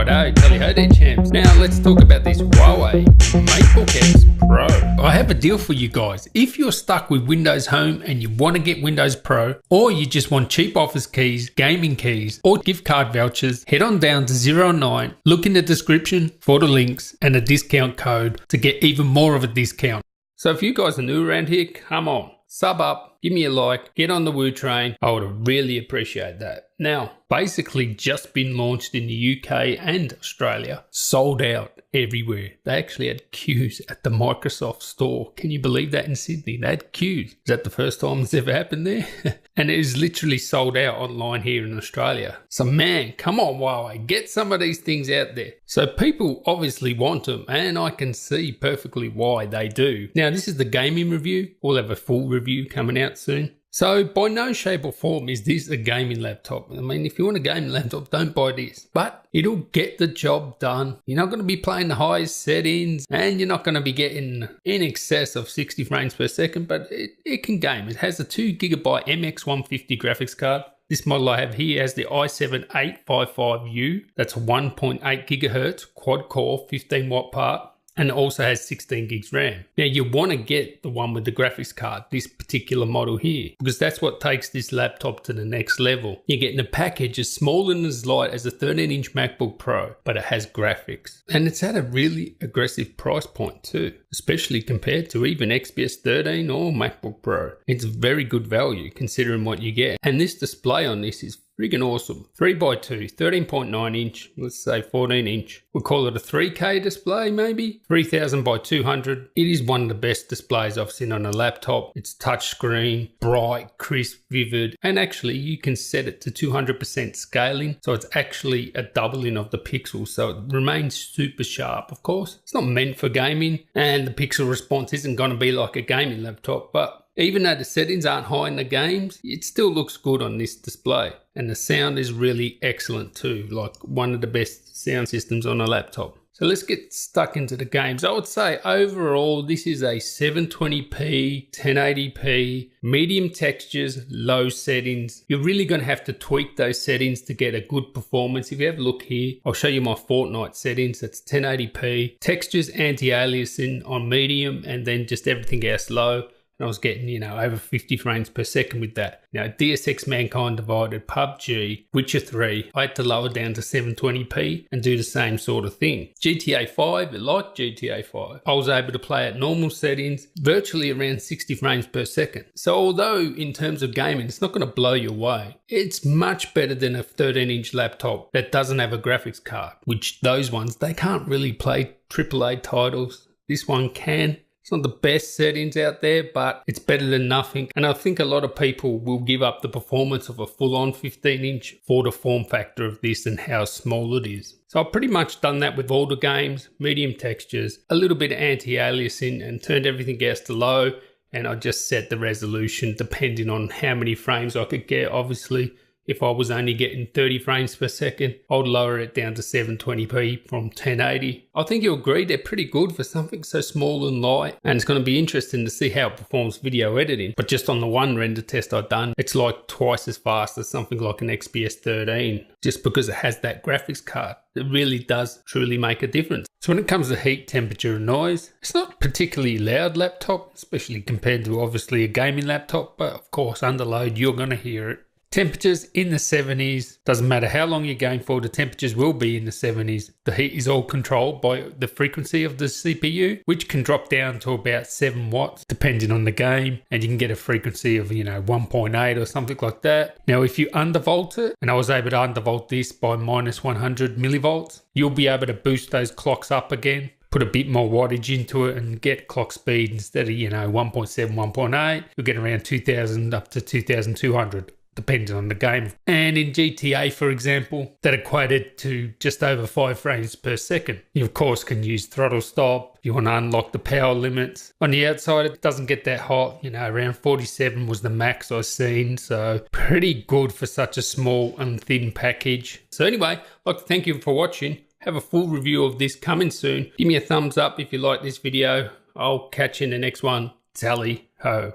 Righto, tally ho there champs. Now let's talk about this Huawei MateBook X Pro. I have a deal for you guys. If you're stuck with Windows Home and you want to get Windows Pro, or you just want cheap office keys, gaming keys, or gift card vouchers, head on down to 09, look in the description for the links and a discount code to get even more of a discount. So if you guys are new around here, come on, sub up, give me a like, get on the Woo train. I would really appreciate that. Now, basically just been launched in the UK and Australia, sold out everywhere. They actually had queues at the Microsoft store. Can you believe that in Sydney? They had queues. Is that the first time it's ever happened there? And it is literally sold out online here in Australia. So man, come on Huawei, get some of these things out there. So people obviously want them and I can see perfectly why they do. Now this is the gaming review. We'll have a full review coming out soon. So by no shape or form is this a gaming laptop. I mean, if you want a gaming laptop, don't buy this. But it'll get the job done. You're not going to be playing the highest settings and you're not going to be getting in excess of 60 frames per second, but it can game. It has a 2GB MX150 graphics card. This model I have here has the i7-855U. That's 1.8 GHz quad core 15 watt part. And it also has 16 gigs RAM. Now you want to get the one with the graphics card, this particular model here, because that's what takes this laptop to the next level. You're getting a package as small and as light as a 13-inch MacBook Pro, but it has graphics. And it's at a really aggressive price point too, especially compared to even XPS 13 or MacBook Pro. It's very good value considering what you get. And this display on this is friggin' awesome. 3x2, 13.9 inch, let's say 14 inch. We'll call it a 3K display maybe. 3000 by 200. It is one of the best displays I've seen on a laptop. It's touchscreen, bright, crisp, vivid. And actually you can set it to 200% scaling. So it's actually a doubling of the pixels. So it remains super sharp, of course. It's not meant for gaming and the pixel response isn't gonna be like a gaming laptop, but even though the settings aren't high in the games, it still looks good on this display. And the sound is really excellent too, like one of the best sound systems on a laptop. So let's get stuck into the games. I would say overall, this is a 720p, 1080p, medium textures, low settings. You're really going to have to tweak those settings to get a good performance. If you have a look here, I'll show you my Fortnite settings. That's 1080p, textures, anti-aliasing on medium, and then just everything else low. And I was getting, you know, over 50 frames per second with that. Now, Deus Ex Mankind Divided, PUBG, Witcher 3, I had to lower down to 720p and do the same sort of thing. GTA 5, like GTA 5, I was able to play at normal settings, virtually around 60 frames per second. So although in terms of gaming, it's not going to blow you away, it's much better than a 13-inch laptop that doesn't have a graphics card, which those ones, they can't really play AAA titles. This one can. It's not the best settings out there, but it's better than nothing. And I think a lot of people will give up the performance of a full-on 15-inch for the form factor of this and how small it is. So I've pretty much done that with all the games, medium textures, a little bit of anti-aliasing and turned everything else to low. And I just set the resolution depending on how many frames I could get, obviously. If I was only getting 30 frames per second, I would lower it down to 720p from 1080. I think you'll agree they're pretty good for something so small and light. And it's going to be interesting to see how it performs video editing. But just on the one render test I've done, it's like twice as fast as something like an XPS 13. Just because it has that graphics card. It really does truly make a difference. So when it comes to heat, temperature and noise, it's not a particularly loud laptop, especially compared to obviously a gaming laptop. But of course, under load, you're going to hear it. Temperatures in the 70s, doesn't matter how long you're going for, the temperatures will be in the 70s. The heat is all controlled by the frequency of the CPU, which can drop down to about 7 watts, depending on the game. And you can get a frequency of, 1.8 or something like that. Now, if you undervolt it, and I was able to undervolt this by minus 100 millivolts, you'll be able to boost those clocks up again. Put a bit more wattage into it and get clock speed instead of, 1.7, 1.8. You'll get around 2000 up to 2200. Depending on the game. And in GTA, for example, that equated to just over 5 frames per second. You, of course, can use throttle stop if you want to unlock the power limits. On the outside, it doesn't get that hot. Around 47 was the max I've seen. So pretty good for such a small and thin package. So anyway, I'd like to thank you for watching. Have a full review of this coming soon. Give me a thumbs up if you like this video. I'll catch you in the next one. Tally ho.